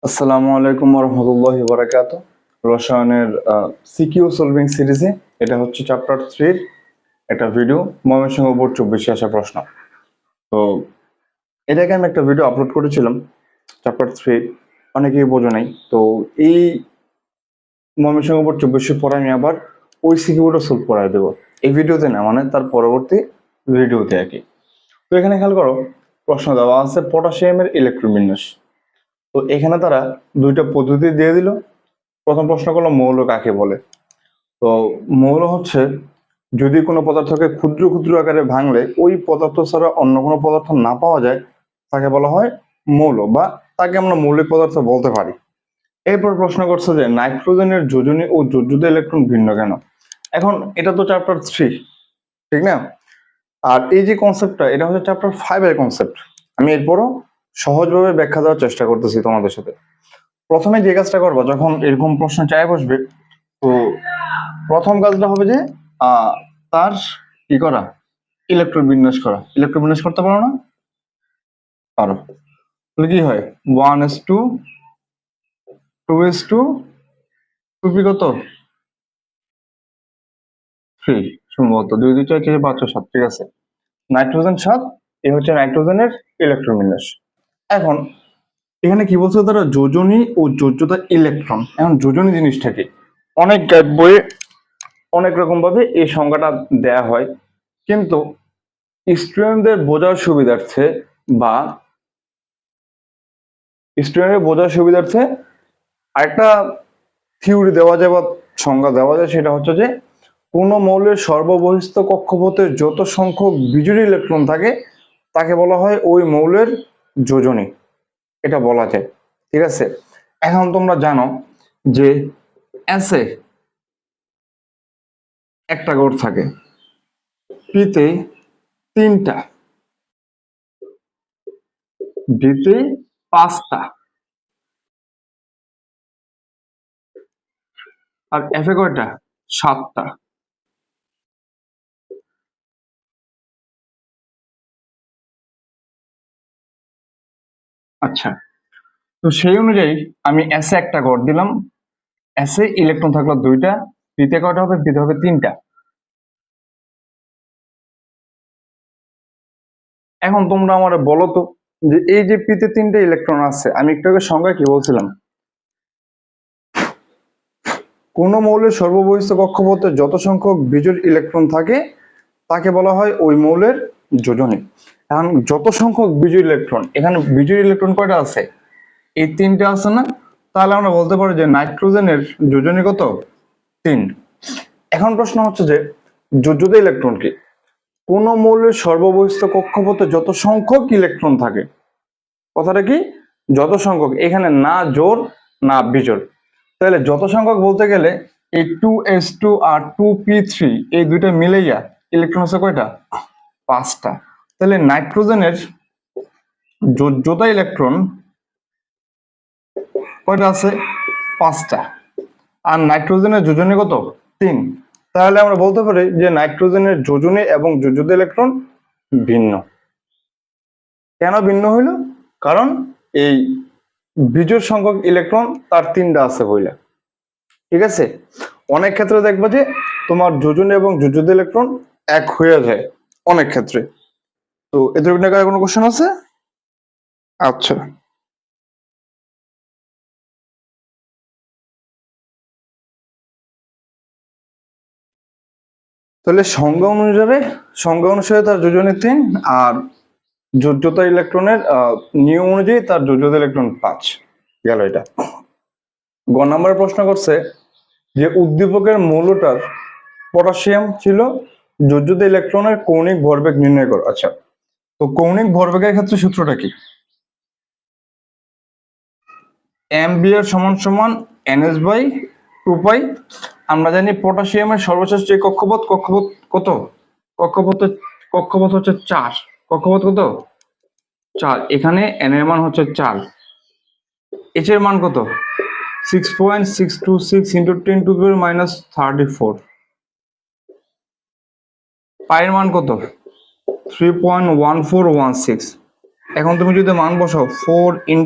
আসসালামু আলাইকুম রহমতুল্লাহি বারাকাতুহু। রসায়নের সিকিউ সলভিং সিরিজে এটা হচ্ছে চ্যাপ্টার 3 একটা ভিডিও, ময়মনসিংহ বোর্ড 24 আসা প্রশ্ন। তো এটাকে আমি একটা ভিডিও আপলোড করেছিলাম চ্যাপ্টার 3, অনেকেই বোঝো নাই। তো এই ময়মনসিংহ বোর্ড 24 পরে আমি আবার ওই সিকিউটা সলভ করাই দেবো এই ভিডিওতে না, মানে তার পরবর্তী ভিডিওতে আর কি। তো এখানে খেয়াল করো, প্রশ্ন দেওয়া আছে পটাশিয়ামের ইলেকট্রন বিন্যাস। তো এখানে তারা দুইটা পদ্ধতি দিয়ে দিল। প্রথম প্রশ্ন করলো মৌল কাকে বলে। তো মৌল হচ্ছে যদি কোনো পদার্থকে ক্ষুদ্র ক্ষুদ্র আকারে ভাঙলে ওই পদার্থ ছাড়া অন্য কোনো পদার্থ না পাওয়া যায় তাকে বলা হয় মৌল, বা তাকে আমরা মৌলিক পদার্থ বলতে পারি। এরপর প্রশ্ন করছে যে নাইট্রোজেনের যোজনী ও যোজ্যত ইলেকট্রন ভিন্ন কেন। এখন এটা তো চ্যাপ্টার 3, ঠিক না? আর এই যে কনসেপ্টটা, এটা হচ্ছে চ্যাপ্টার 5 এর কনসেপ্ট। আমি এরপরও সহজভাবে ব্যাখ্যা দেওয়ার চেষ্টা করতেছি তোমাদের সাথে। প্রথমে যে কাজটা করবো, যখন এরকম প্রশ্ন চাই বসবে, তো প্রথম কাজটা হবে যে তার কি করা, ইলেকট্রন বিন্যাস করা। ইলেকট্রন বিন্যাস করতে পারো না? পারো। তাহলে কি হয়, 1s2 2s2 2p কত 3, সম্ভবত 2 2 4 4 5 7, ঠিক আছে। নাইট্রোজেন 7, এই হচ্ছে নাইট্রোজেনের ইলেকট্রন বিন্যাস। এখন এখানে কি বলছে তারা, যোজনী ও যোজ্যতা ইলেকট্রন। এখন যোজনী জিনিসটা কি, অনেক বইয়ে অনেক রকম ভাবে এই সংজ্ঞাটা দেয়া হয়, কিন্তু স্টুডেন্টদের বোঝার সুবিধার্থে বা আরেকটা থিওরি দেওয়া যায় বা সংজ্ঞা দেওয়া যায়, সেটা হচ্ছে যে কোনো মৌলের সর্ববহিস্থ কক্ষপথে যত সংখ্যক বিজোড় ইলেকট্রন থাকে তাকে বলা হয় ওই মৌলের যোজনী, এটা বলা যায়, ঠিক আছে। এখন তোমরা জানো যে এসে একটা গড় থাকে, পিতে 3টা, ডিতে 5টা, আর এফে কয়টা, 7টা। আচ্ছা, তো সেই অনুযায়ী আমি এসে একটা গড় দিলাম, এসে ইলেকট্রন থাকলো 2টা, পিতে কয়টা হবে, পিতে হবে 3টা। এখন তোমরা আমার বলো তো, যে এই যে পিতে 3টে ইলেকট্রন আছে, আমি একটু আগে সংজ্ঞা কি বলছিলাম, কোন মৌলের সর্ববহিস্থ কক্ষপথে যত সংখ্যক বিজোড় ইলেকট্রন থাকে তাকে বলা হয় ওই মৌলের যোজনী। এখন যত সংখ্যক বিজোড় ইলেকট্রন, এখানে বিজোড় ইলেকট্রন কয়টা আছে, এই 3টে আছে না? তাহলে আমরা বলতে পারি যে নাইট্রোজেনের যোজনী কত, 3। এখন প্রশ্ন হচ্ছে যে যোজ্যত ইলেকট্রন কি, কোন মৌলের সর্ববহিস্থ কক্ষপথে যত সংখ্যক ইলেকট্রন থাকে। কথাটা কি, যত সংখ্যক, এখানে না জোড় না বিজোড়। তাহলে যত সংখ্যক বলতে গেলে এই 2s2 আর 2p3 এই দুইটা মিলাইয়া ইলেকট্রন আছে কয়টা, 5টা। তাহলে নাইট্রোজেনের যোজ্যতা ইলেকট্রন কয়টা আছে, 5টা। আর নাইট্রোজেনের যোজনী কত, 3। তাহলে আমরা বলতে পারি যে নাইট্রোজেনের যোজনী এবং যোজ্যতা ইলেকট্রন ভিন্ন। কেন ভিন্ন হইল, কারণ এই বিজোড় সংখ্যক ইলেকট্রন তার 3টা আছে বইলা, ঠিক আছে। অনেক ক্ষেত্রে দেখবো যে তোমার যোজনী এবং যোজ্যতা ইলেকট্রন এক হয়ে যায় অনেক ক্ষেত্রে। তো এদের কোনো কোশ্চেন আছে? আচ্ছা, তাহলে সংজ্ঞা অনুসারে তার যোজনী 3, আর যোজ্যতা ইলেকট্রনের নিয়ম অনুযায়ী তার যোজ্যতা ইলেকট্রন 5 গেল। এটা গ নাম্বার প্রশ্ন করছে যে উদ্দীপকের মৌলটার পটাশিয়াম ছিল, যোজ্যতা ইলেকট্রনের কৌণিক ভরবেগ নির্ণয় করো। আচ্ছা, তো কৌণিক ভরবেগের ক্ষেত্রে সূত্রটা কি, এমবিআর সমান সমান এনএস বাই 2 পাই। আমরা জানি পটাশিয়ামের সর্বশেষ যে কক্ষপথ কত, কক্ষপথ কক্ষপথ হচ্ছে 4, কক্ষপথ কত 4, এখানে এন এর মান হচ্ছে 4, এইচ এর মান কত 6.626 ইন্টু 10⁻−34, পাই এর মান কত 3.1416, এখন তুমি যদি মান বসাও 4 ×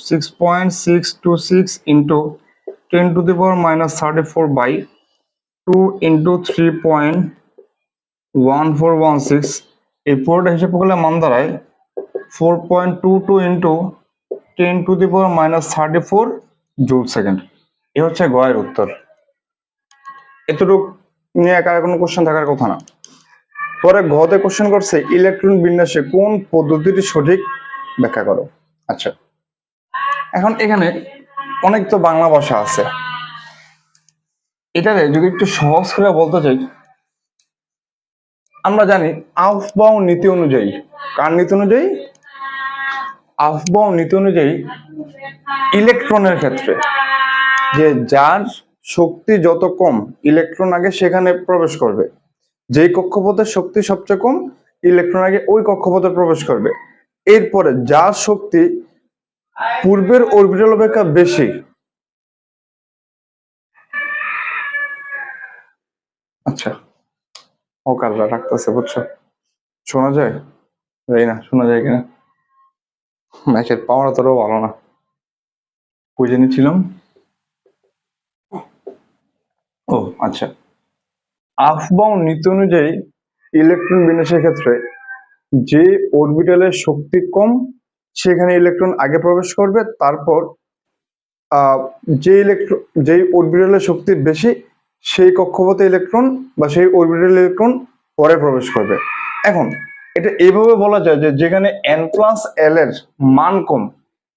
6.626 ইন্টু 10⁻⁻34/2 ইন্টু 3.1416, এই পুরোটা হিসেব করলে মান দাঁড়ায় 4.22 ইন্টু 10⁻⁻34 জুল সেকেন্ড। এ হচ্ছে গয়ের উত্তর। এতটুকু নিয়ে একা কোনো কোশ্চেন থাকার কথা না। পরে গতে কোশ্চেন করছে ইলেকট্রন বিন্যাসে কোন পদ্ধতিটি সঠিক ব্যাখ্যা করো। আচ্ছা, এখন এখানে অনেক তো বাংলা ভাষা আছে, এটারে যদি একটু সহজ করে বলতে চাই, আমরা জানি আফবাউ নীতি অনুযায়ী, কার নীতি অনুযায়ী? আফবাউ নীতি অনুযায়ী ইলেকট্রনের ক্ষেত্রে যে যার শক্তি যত কম ইলেকট্রন আগে সেখানে প্রবেশ করবে, যেই কক্ষপথের শক্তি সবচেয়ে কম ইলেকট্রন আগে ওই কক্ষপথে প্রবেশ করবে। এরপরে যার শক্তি পূর্বের অরবিটাল অপেক্ষা বেশি, আচ্ছা অকালরা রাখতেছে, বুঝছো? শোনা যায়? যাই না, শোনা যায় কিনা? ম্যাচের পাওয়ার তোরও ভালো না। কই জেনেছিলাম? ও আচ্ছা, আফবাউ নীতি অনুযায়ী ইলেকট্রন বিন্যাসের ক্ষেত্রে যে অরবিটালের শক্তি কম সেখানে ইলেকট্রন আগে প্রবেশ করবে, তারপর যেই অরবিটালের শক্তি বেশি সেই কক্ষপথে ইলেকট্রন বা সেই অরবিটাল ইলেকট্রন পরে প্রবেশ করবে। এখন এটা এইভাবে বলা যায় যে যেখানে n+l এর মান কম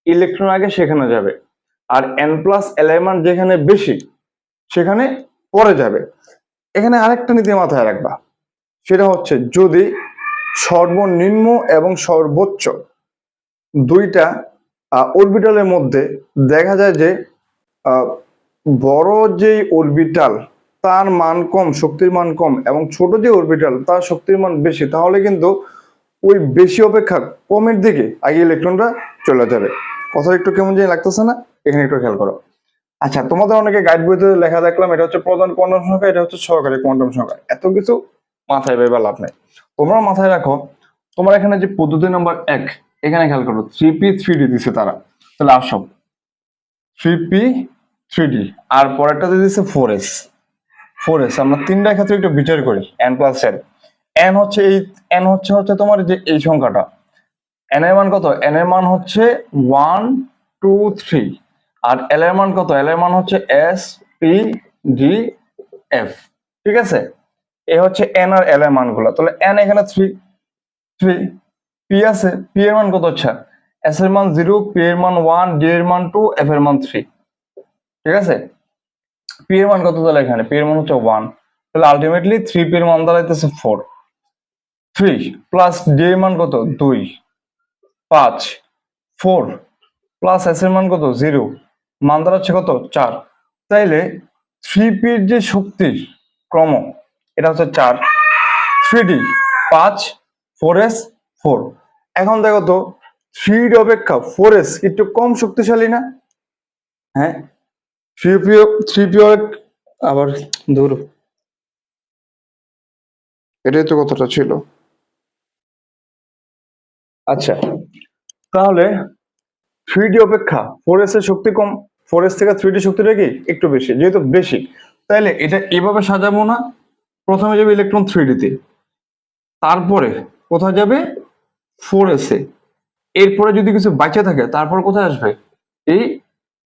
ইলেকট্রন আগে সেখানে যাবে, আর n+l এর মান যেখানে বেশি সেখানে পরে যাবে। এখানে আরেকটা নীতি মাথায় রাখবা, সেটা হচ্ছে যদি সর্বনিম্ন এবং সর্বোচ্চ দুইটা অরবিটালের মধ্যে দেখা যায় যে বড় যেই অরবিটাল তার মান কম, শক্তির মান কম, এবং ছোট যে অরবিটাল তার শক্তির মান বেশি, তাহলে কিন্তু ওই বেশি অপেক্ষা কমের দিকে আগে ইলেকট্রনটা চলে যাবে। কথা একটু কেমন জানি লাগতেছে না? এখানে একটু খেয়াল করো। আচ্ছা, তোমাদের অনেকে গাইড বইতে লেখা দেখলাম এটা হচ্ছে প্রধান কোয়ান্টাম সংখ্যা, এটা হচ্ছে সহকারী কোয়ান্টাম সংখ্যা। এত কিছু মাথায় ভেবে লাভ নাই, তোমরা মাথায় রাখো তোমার এখানে যে পদ্ধতি নাম্বার 1, এখানে খেয়াল করো 3p3d দিছে তারা, তাহলে আসো 3p3d, আর পরেরটা দিয়েছে 4s। আমরা তিনটা ক্ষেত্রে একটু বিচার করি। n+l, n হচ্ছে এই n হচ্ছে তোমার যে এই সংখ্যাটা, n এর মান কত? n এর মান হচ্ছে 1 2 3, আর l এর মান কত? l এর মান হচ্ছে s p d f। ঠিক আছে, এ হচ্ছে n আর l এর মানগুলো। তাহলে n এখানে 3, p আছে, p এর মান কত? হচ্ছে s এর মান 0, p এর মান 1, d এর মান 2, f এর মান 3। ঠিক আছে, p এর মান কত? তাহলে এখানে p এর মান হচ্ছে 1, তাহলে আলটিমেটলি 3p এর মান দাঁড়াইতেছে 4। 3 প্লাস d এর মান কত? 2, 5, 4 প্লাস s এর মান কত? 0, মান দাঁড়াচ্ছে কত? 4। তাইলে 3p এর যে শক্তির ক্রম এটা হচ্ছে 4, 3d 5, 4s 4। এখন দেখো তো 3d অপেক্ষা 4s একটু কম শক্তিশালী না? হ্যাঁ, 3p আবার দূর, এটাই তো কথাটা ছিল। আচ্ছা, তাহলে 3d অপেক্ষা 4s এর শক্তি কম, 4s থেকে 3d শক্তিটা কি একটু বেশি, যেহেতু বেশি তাইলে এটা এভাবে সাজাবো না। প্রথমে যাবে ইলেকট্রন 3d তে, তারপরে কোথায় যাবে? 4s এ, এরপরে যদি কিছু বাঁচা থাকে তারপর কোথায় আসবে? এই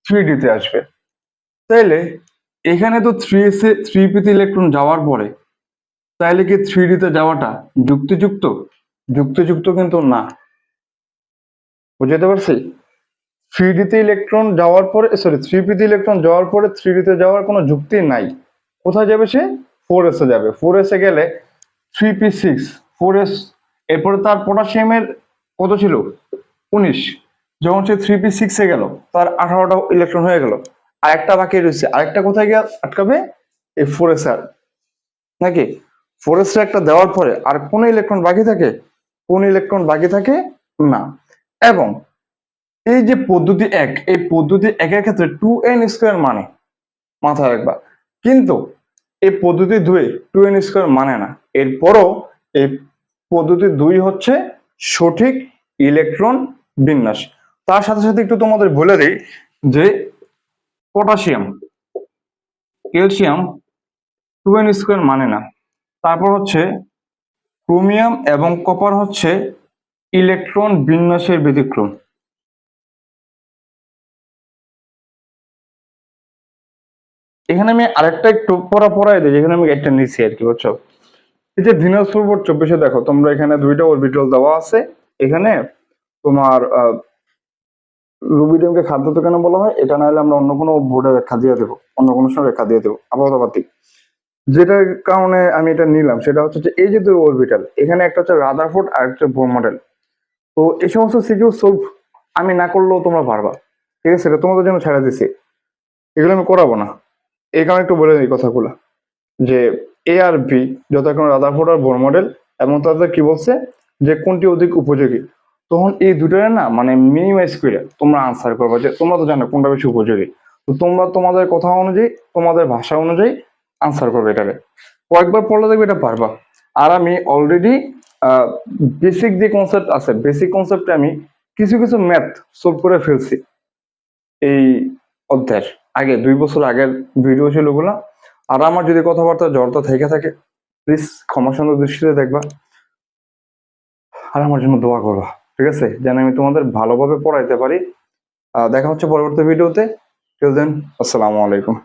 3d তে আসবে। তাইলে এখানে তো 3s এ 3p তে ইলেকট্রন যাওয়ার পরে তাইলে কি 3d তে যাওয়াটা যুক্তিযুক্ত? যুক্তিযুক্ত কিন্তু না, বুঝতে পারছি? 3d তে ইলেকট্রন যাওয়ার পরে, সরি 3p তে ইলেকট্রন যাওয়ার পরে 3d তে যাওয়ার কোনো যুক্তি নাই। কোথায় যাবে সে? 4s এ যাবে। 4s এ গেলে 3p6, 4s, এরপরে তার পটাশিয়ামের কত ছিল? 19। যখন সে 3p6 এ গেল তার 18টা ইলেকট্রন হয়ে গেল, আর একটা বাকি রয়েছে, আরেকটা কোথায় গিয়ে আটকাবে? এই 4s এ। নাকি 4s এ একটা দেওয়ার পরে আর কোন ইলেকট্রন বাকি থাকে? কোন ইলেকট্রন বাকি থাকে না। এবং এই যে পদ্ধতি 1, এই পদ্ধতি 1 এর ক্ষেত্রে 2n² মানে, মাথায় রাখবা। কিন্তু এই পদ্ধতি 2 2n² মানে না। এরপরও এই পদ্ধতি 2 হচ্ছে সঠিক ইলেকট্রন বিন্যাস। তার সাথে সাথে একটু তোমাদের বলে দিই যে পটাশিয়াম, ক্যালসিয়াম 2n² মানে না। তারপর হচ্ছে ক্রোমিয়াম এবং কপার হচ্ছে ইলেকট্রন বিন্যাসের ব্যতিক্রম। এখানে আমি আরেকটা একটু পড়াই দিই, যেখানে আমি একটা নিচ্ছি আর কি, বুঝছো? এই যে দিনাজপুর বোর্ড 24-এ দেখো তোমরা, এখানে দুইটা অরবিটাল দেওয়া আছে। এখানে তোমার রুবিডিয়ামকে খাদ্য তো কেন বলা হয়, এটা না হলে আমরা অন্য কোনো বোর্ডে ব্যাখ্যা দিয়ে দেবো, অন্য কোনো সময় ব্যাখ্যা দিয়ে দেবো আপাতত বাতিক। যেটার কারণে আমি এটা নিলাম সেটা হচ্ছে যে এই যে দুটো অরবিটাল, এখানে একটা হচ্ছে রাদারফোর্ড আর একটা বোর মডেল। তো এই সমস্ত সিকিউ সলভ আমি না করলেও তোমরা পারবা, ঠিক আছে? এটা তোমাদের জন্য ছেড়ে দিছি, এগুলো আমি করাবো না। এই কারণে একটু বলে দিই কথাগুলো, যে এ আর বি যত এখন রাদারফোর্ড আর বোর মডেল, এবং তাদের কি বলছে যে কোনটি অধিক উপযোগী, তখন এই দুটোরে না মানে মিনিমাইজ করে তোমরা আনসার করবে, যে তোমরা তো জানো কোনটা বেশি উপযোগী। তো তোমরা তোমাদের কথা অনুযায়ী, তোমাদের ভাষা অনুযায়ী আনসার করবে এটারে। কয়েকবার পড়লে দেখবে এটা পারবা। আর আমি অলরেডি বেসিক যে কনসেপ্ট আছে, বেসিক কনসেপ্টে আমি কিছু কিছু ম্যাথ সলভ করে ফেলছি এই অধ্যায়ের। আগে 2 বছর আগের ভিডিও ছিল ওগুলা। আর আমার যদি কথাবার্তা জড়তা থেকে থাকে, প্লিজ ক্ষমাসুন্দর দৃষ্টিতে দেখবা, আর আমার জন্য দোয়া করবা, ঠিক আছে? যেন আমি তোমাদের ভালোভাবে পড়াইতে পারি। দেখা হচ্ছে পরবর্তী ভিডিওতে। টিল দেন, আসসালামু আলাইকুম।